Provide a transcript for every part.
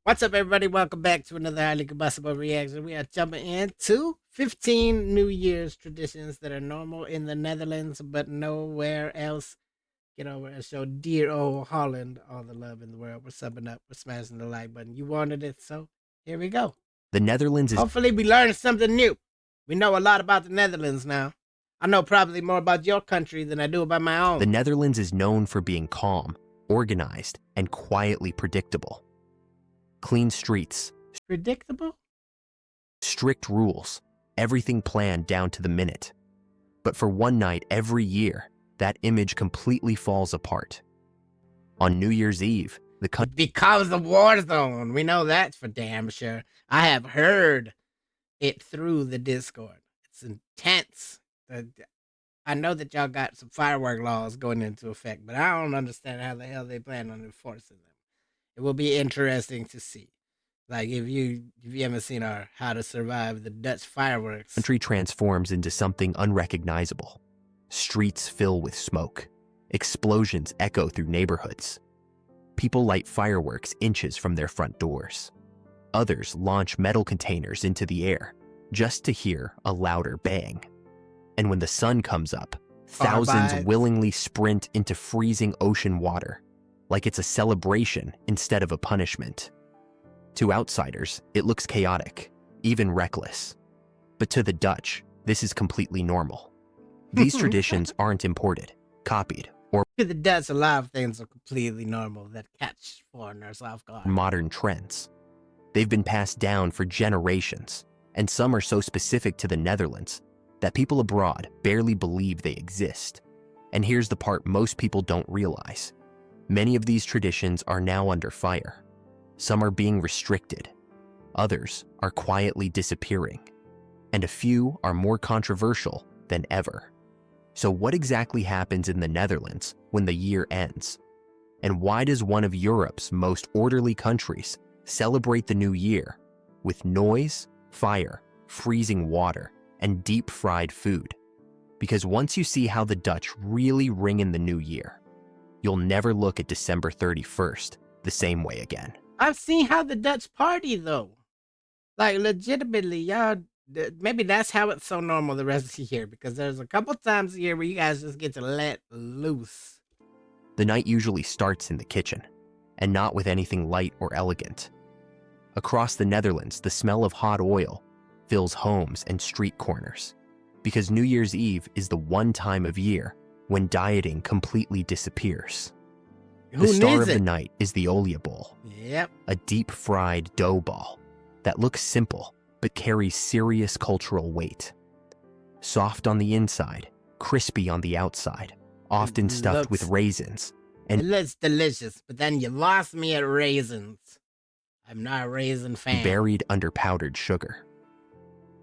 What's up, everybody? Welcome back to another highly combustible reaction. We are jumping into 15 New Year's traditions that are normal in the Netherlands, but nowhere else. Get over and show dear old Holland all the love in the world. We're subbing up. We're smashing the like button. You wanted it, so here we go. The Netherlands is Hopefully, we learned something new. We know a lot about the Netherlands now. I know probably more about your country than I do about my own. the Netherlands is known for being calm, organized, and quietly predictable. Clean streets, Predictable? strict rules, everything planned down to the minute. But for one night every year, that image completely falls apart. On New Year's Eve, the country It becomes a war zone. We know that for damn sure. I have heard it through the Discord. It's intense. I know that y'all got some firework laws going into effect, but I don't understand how the hell they plan on enforcing them. It will be interesting to see. Like if you haven't seen our How to Survive the Dutch Fireworks. transforms into something unrecognizable. Streets fill with smoke. Explosions echo through neighborhoods. People light fireworks inches from their front doors. Others launch metal containers into the air just to hear a louder bang. And when the sun comes up, thousands Carbide. willingly sprint into freezing ocean water, like it's a celebration instead of a punishment. To outsiders, it looks chaotic, even reckless. But to the Dutch, this is completely normal. These traditions aren't imported, copied, or To the Dutch, a lot of things are completely normal that catch foreigners off guard. modern trends. They've been passed down for generations, and some are so specific to the Netherlands that people abroad barely believe they exist. And here's the part most people don't realize. Many of these traditions are now under fire. Some are being restricted. Others are quietly disappearing. And a few are more controversial than ever. So what exactly happens in the Netherlands when the year ends? And why does one of Europe's most orderly countries celebrate the new year with noise, fire, freezing water, and deep-fried food? Because once you see how the Dutch really ring in the new year, you'll never look at December 31st the same way again. I've seen how the Dutch party though. Like legitimately, y'all. Maybe that's how it's so normal the rest of the year, because there's a couple times a year where you guys just get to let loose. The night usually starts in the kitchen, and not with anything light or elegant. Across the Netherlands, the smell of hot oil fills homes and street corners, because New Year's Eve is the one time of year when dieting completely disappears. Who The star needs of the it? night is the oliebollen, Yep. a deep-fried dough ball that looks simple but carries serious cultural weight. Soft on the inside, crispy on the outside, often stuffed with Looks- raisins, It looks delicious, but then you lost me at raisins. I'm not a raisin fan. buried under powdered sugar.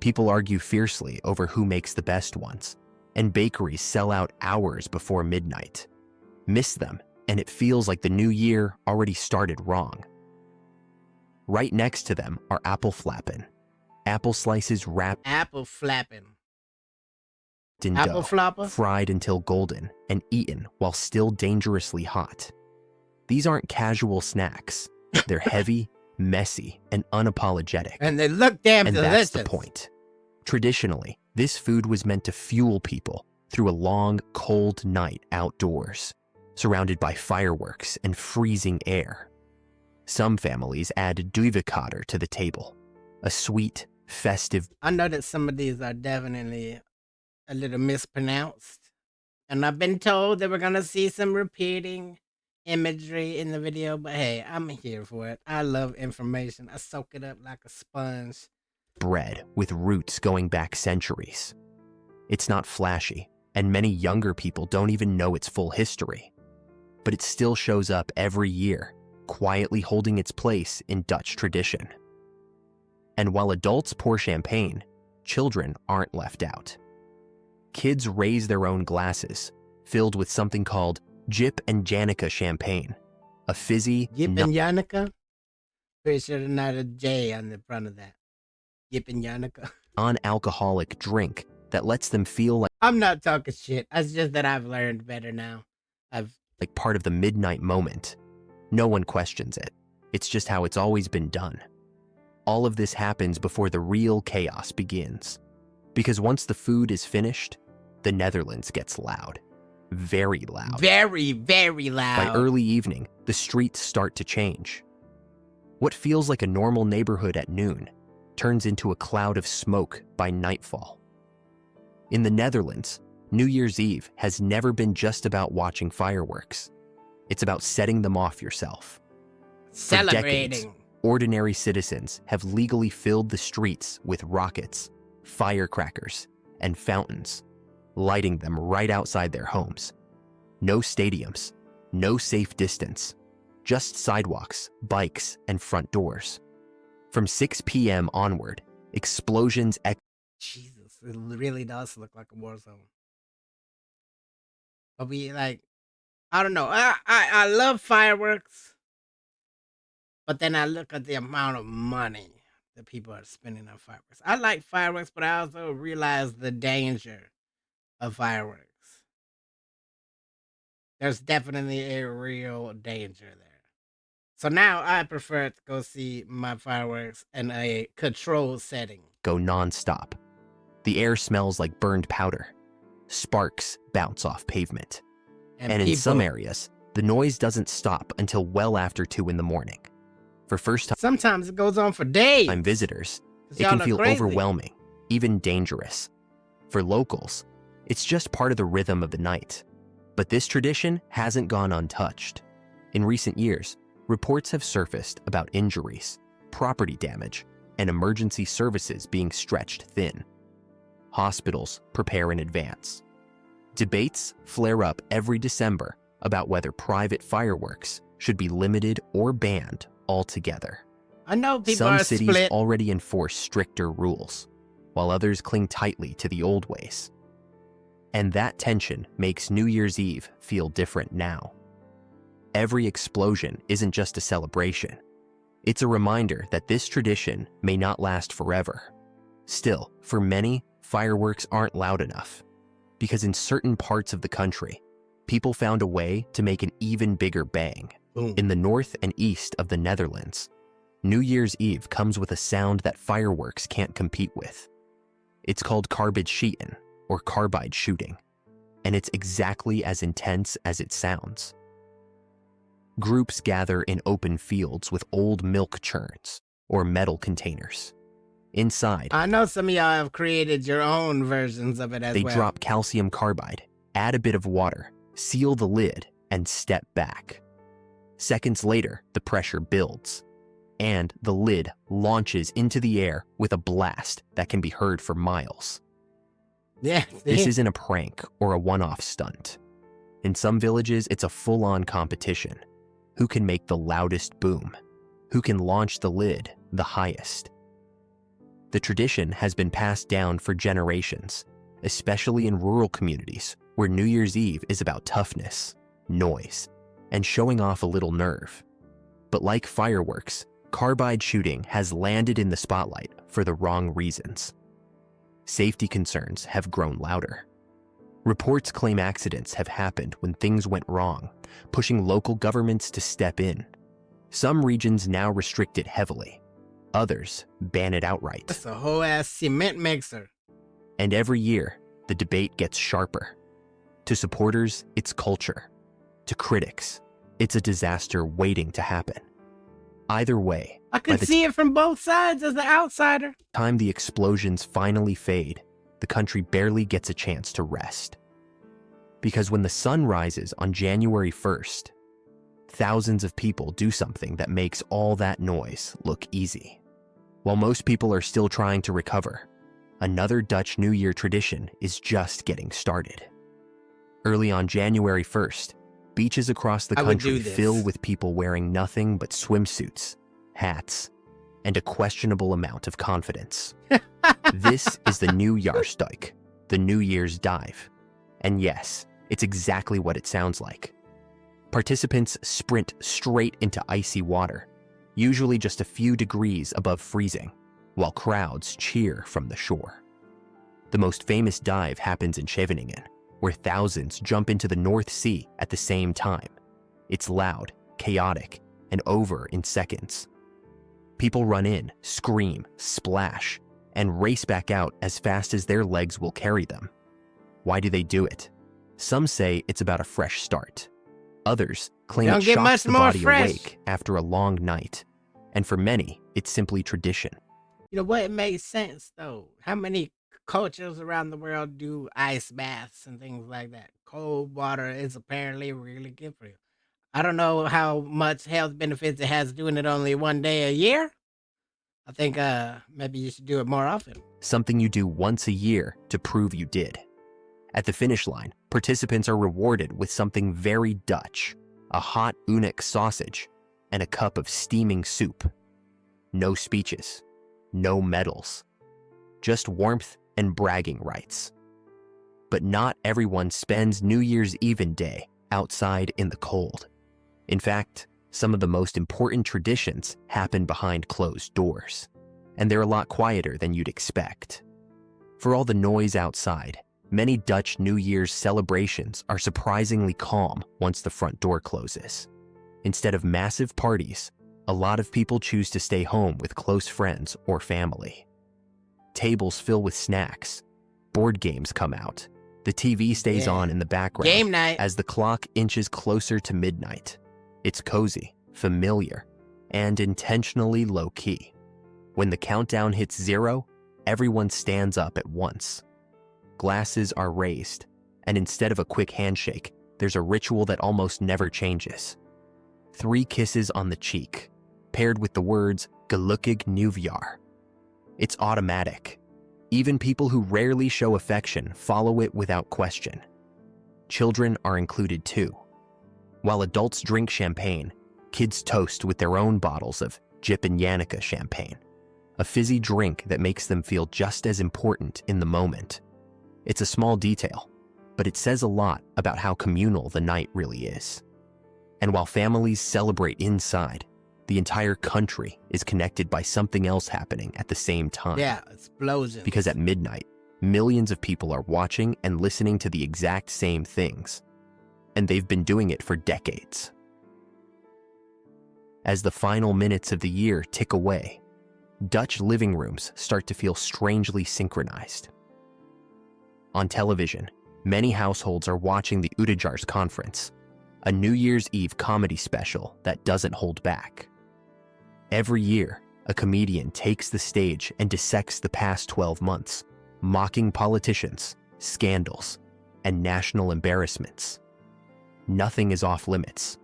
People argue fiercely over who makes the best ones, and bakeries sell out hours before midnight. Miss them, and it feels like the new year already started wrong. Right next to them are apple flappen, apple slices wrapped Apple flapping. in Apple dough, flopper? fried until golden, and eaten while still dangerously hot. These aren't casual snacks. They're heavy, messy, and unapologetic. And they look damn And delicious. that's the point. Traditionally, this food was meant to fuel people through a long, cold night outdoors, surrounded by fireworks and freezing air. Some families add duivenkater to the table, a sweet, festive I know that some of these are definitely a little mispronounced. And I've been told that we're going to see some repeating imagery in the video, but hey, I'm here for it. I love information. I soak it up like a sponge. bread with roots going back centuries. It's not flashy, and many younger people don't even know its full history. But it still shows up every year, quietly holding its place in Dutch tradition. And while adults pour champagne, children aren't left out. Kids raise their own glasses, filled with something called Jip and Janica champagne, a fizzy, Yip and Yannicka? Pretty sure there's not a J on the front of that. Yip and Yannicka. non-alcoholic drink that lets them feel like I'm not talking shit. It's just that I've learned better now. part of the midnight moment. No one questions it. It's just how it's always been done. All of this happens before the real chaos begins. Because once the food is finished, the Netherlands gets loud. Very loud. Very, very loud. By early evening, the streets start to change. What feels like a normal neighborhood at noon turns into a cloud of smoke by nightfall. In the Netherlands, New Year's Eve has never been just about watching fireworks. It's about setting them off yourself. Celebrating. For decades, ordinary citizens have legally filled the streets with rockets, firecrackers, and fountains, lighting them right outside their homes. No stadiums, no safe distance, just sidewalks, bikes, and front doors. From 6 p.m. onward, explosions Jesus, it really does look like a war zone. But I don't know. I love fireworks, but then I look at the amount of money that people are spending on fireworks. I like fireworks, but I also realize the danger of fireworks. There's definitely a real danger there. So now I prefer to go see my fireworks in a controlled setting. go nonstop. The air smells like burned powder. Sparks bounce off pavement. And in some areas, the noise doesn't stop until well after 2 in the morning. For sometimes it goes on for days. first-time visitors, it can feel overwhelming, even dangerous. For locals, it's just part of the rhythm of the night. But this tradition hasn't gone untouched. In recent years, reports have surfaced about injuries, property damage, and emergency services being stretched thin. Hospitals prepare in advance. Debates flare up every December about whether private fireworks should be limited or banned altogether. I know people Some are cities split. already enforce stricter rules, while others cling tightly to the old ways. And that tension makes New Year's Eve feel different now. Every explosion isn't just a celebration. It's a reminder that this tradition may not last forever. Still, for many, fireworks aren't loud enough. Because in certain parts of the country, people found a way to make an even bigger bang. Boom. In the north and east of the Netherlands, New Year's Eve comes with a sound that fireworks can't compete with. It's called Carbide or Carbide shooting, and it's exactly as intense as it sounds. Groups gather in open fields with old milk churns or metal containers. Inside, I know some of y'all have created your own versions of it as they well. drop calcium carbide, add a bit of water, seal the lid, and step back. Seconds later, the pressure builds, and the lid launches into the air with a blast that can be heard for miles. Yeah. This isn't a prank or a one-off stunt. In some villages, it's a full-on competition. Who can make the loudest boom? Who can launch the lid the highest? The tradition has been passed down for generations, especially in rural communities where New Year's Eve is about toughness, noise, and showing off a little nerve. But like fireworks, carbide shooting has landed in the spotlight for the wrong reasons. Safety concerns have grown louder. Reports claim accidents have happened when things went wrong, pushing local governments to step in. Some regions now restrict it heavily. Others ban it outright. That's a whole ass cement mixer. And every year, the debate gets sharper. To supporters, it's culture. To critics, it's a disaster waiting to happen. Either way, I could see it from both sides as an outsider. by the time the explosions finally fade, the country barely gets a chance to rest. Because when the sun rises on January 1st, thousands of people do something that makes all that noise look easy. While most people are still trying to recover, another Dutch New Year tradition is just getting started. Early on January 1st, beaches across the country fill with people wearing nothing but swimsuits, hats, and a questionable amount of confidence. This is the Nieuwjaarsduik, the New Year's dive. And yes, it's exactly what it sounds like. Participants sprint straight into icy water, usually just a few degrees above freezing, while crowds cheer from the shore. The most famous dive happens in Scheveningen, where thousands jump into the North Sea at the same time. It's loud, chaotic, and over in seconds. People run in, scream, splash, and race back out as fast as their legs will carry them. Why do they do it? Some say it's about a fresh start. Others claim it shocks the body awake after a long night. And for many, it's simply tradition. You know what? It makes sense, though. How many cultures around the world do ice baths and things like that? Cold water is apparently really good for you. I don't know how much health benefits it has doing it only one day a year. I think maybe you should do it more often. Something you do once a year to prove you did. At the finish line, participants are rewarded with something very Dutch, a hot Unik sausage and a cup of steaming soup. No speeches, no medals, just warmth and bragging rights. But not everyone spends New Year's Eve day outside in the cold. In fact, some of the most important traditions happen behind closed doors, and they're a lot quieter than you'd expect. For all the noise outside, many Dutch New Year's celebrations are surprisingly calm once the front door closes. Instead of massive parties, a lot of people choose to stay home with close friends or family. Tables fill with snacks, board games come out, the TV stays on in the background Game night. as the clock inches closer to midnight. It's cozy, familiar, and intentionally low-key. When the countdown hits 0, everyone stands up at once. Glasses are raised, and instead of a quick handshake, there's a ritual that almost never changes. 3 kisses on the cheek, paired with the words "Gelukkig Nieuwjaar." It's automatic. Even people who rarely show affection follow it without question. Children are included too. While adults drink champagne, kids toast with their own bottles of Jip and Janneke champagne, a fizzy drink that makes them feel just as important in the moment. It's a small detail, but it says a lot about how communal the night really is. And while families celebrate inside, the entire country is connected by something else happening at the same time. Yeah, explosions. Because at midnight, millions of people are watching and listening to the exact same things. And they've been doing it for decades. As the final minutes of the year tick away, Dutch living rooms start to feel strangely synchronized. On television, many households are watching the Oudejaarsconference conference, a New Year's Eve comedy special that doesn't hold back. Every year, a comedian takes the stage and dissects the past 12 months, mocking politicians, scandals, and national embarrassments. Nothing is off limits.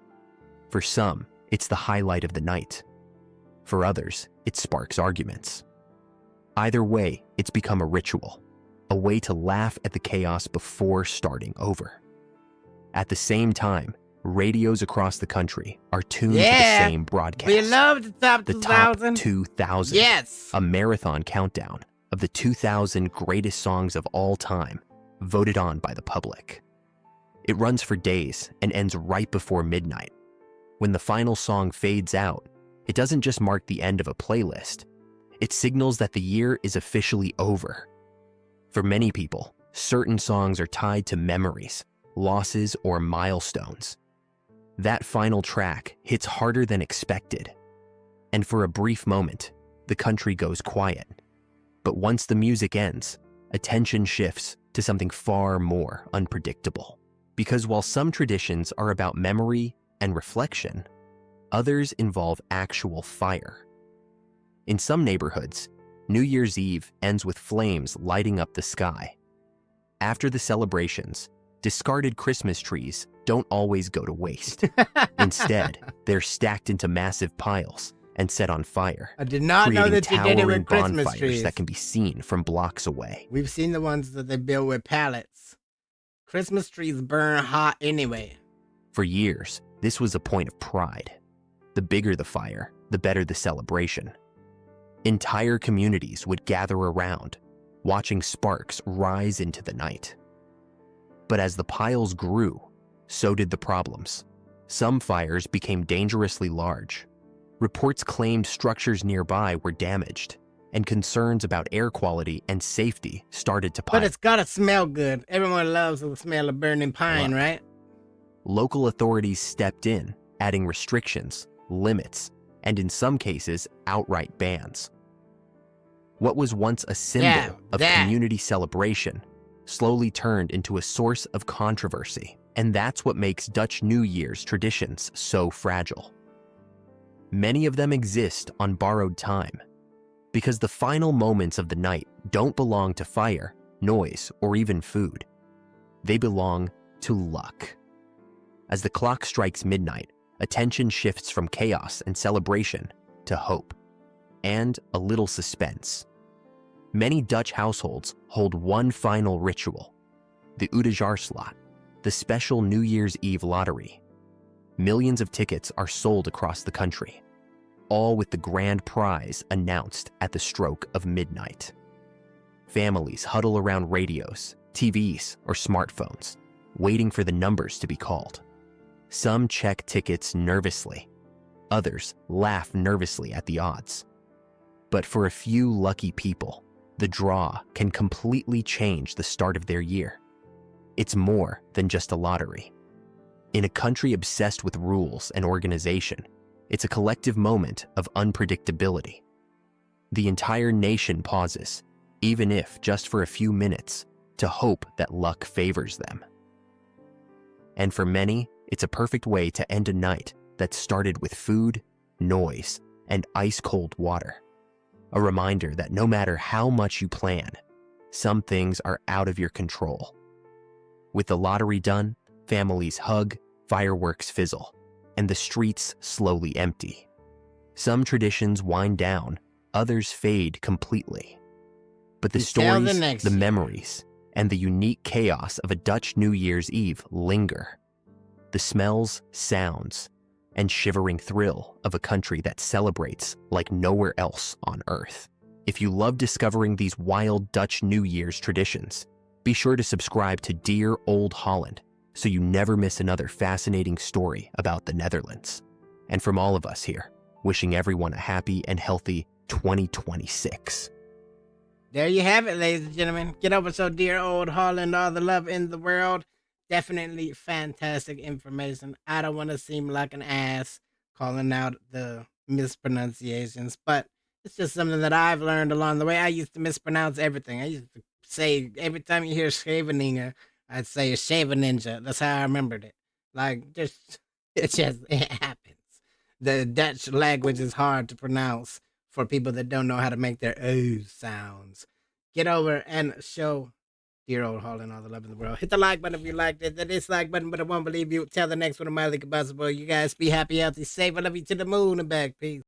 For some, it's the highlight of the night. For others, it sparks arguments. Either way, it's become a ritual, a way to laugh at the chaos before starting over. At the same time, radios across the country are tuned to the same broadcast. We love the top 2000. The top 2000. Yes. A marathon countdown of the 2000 greatest songs of all time, voted on by the public. It runs for days and ends right before midnight. When the final song fades out, it doesn't just mark the end of a playlist. It signals that the year is officially over. For many people, certain songs are tied to memories, losses, or milestones. That final track hits harder than expected. And for a brief moment, the country goes quiet. But once the music ends, attention shifts to something far more unpredictable. Because while some traditions are about memory and reflection, others involve actual fire. In some neighborhoods, New Year's Eve ends with flames lighting up the sky. After the celebrations, discarded Christmas trees don't always go to waste. Instead, they're stacked into massive piles and set on fire. I did not know that you did it with Christmas bonfires trees. that can be seen from blocks away. We've seen the ones that they build with pallets. Christmas trees burn hot anyway. For years, this was a point of pride. The bigger the fire, the better the celebration. Entire communities would gather around, watching sparks rise into the night. But as the piles grew, so did the problems. Some fires became dangerously large. Reports claimed structures nearby were damaged, and concerns about air quality and safety started to pile. But it's gotta smell good. Everyone loves the smell of burning pine, right? Local authorities stepped in, adding restrictions limits, and in some cases, outright bans. What was once a symbol Yeah, of that. community celebration slowly turned into a source of controversy, and that's what makes Dutch New Year's traditions so fragile. Many of them exist on borrowed time, because the final moments of the night don't belong to fire, noise, or even food. They belong to luck. As the clock strikes midnight, attention shifts from chaos and celebration to hope, and a little suspense. Many Dutch households hold one final ritual, the Uitjaarsloot, the special New Year's Eve lottery. Millions of tickets are sold across the country, all with the grand prize announced at the stroke of midnight. Families huddle around radios, TVs, or smartphones, waiting for the numbers to be called. Some check tickets nervously. Others laugh nervously at the odds. But for a few lucky people, the draw can completely change the start of their year. It's more than just a lottery. In a country obsessed with rules and organization, it's a collective moment of unpredictability. The entire nation pauses, even if just for a few minutes, to hope that luck favors them. And for many, it's a perfect way to end a night that started with food, noise, and ice-cold water. A reminder that no matter how much you plan, some things are out of your control. With the lottery done, families hug, fireworks fizzle, and the streets slowly empty. Some traditions wind down, others fade completely. But the Until the stories, next the year. memories, and the unique chaos of a Dutch New Year's Eve linger. The smells, sounds, and shivering thrill of a country that celebrates like nowhere else on Earth. If you love discovering these wild Dutch New Year's traditions, be sure to subscribe to Dear Old Holland so you never miss another fascinating story about the Netherlands. And from all of us here, wishing everyone a happy and healthy 2026. There you have it, ladies and gentlemen. Get over so Dear Old Holland, all the love in the world. Definitely fantastic information. I don't want to seem like an ass calling out the mispronunciations, but it's just something that I've learned along the way. I used to mispronounce everything. I used to say, every time you hear Scheveningen, I'd say Scheveninja. That's how I remembered it. Like, just, it happens. The Dutch language is hard to pronounce for people that don't know how to make their O sounds. Get over and show Dear Old Holland all the love in the world. Hit the like button if you liked it. The dislike button, but I won't believe you. Tell the next one of Miley Combustible. You guys be happy, healthy, safe. I love you to the moon and back. Peace.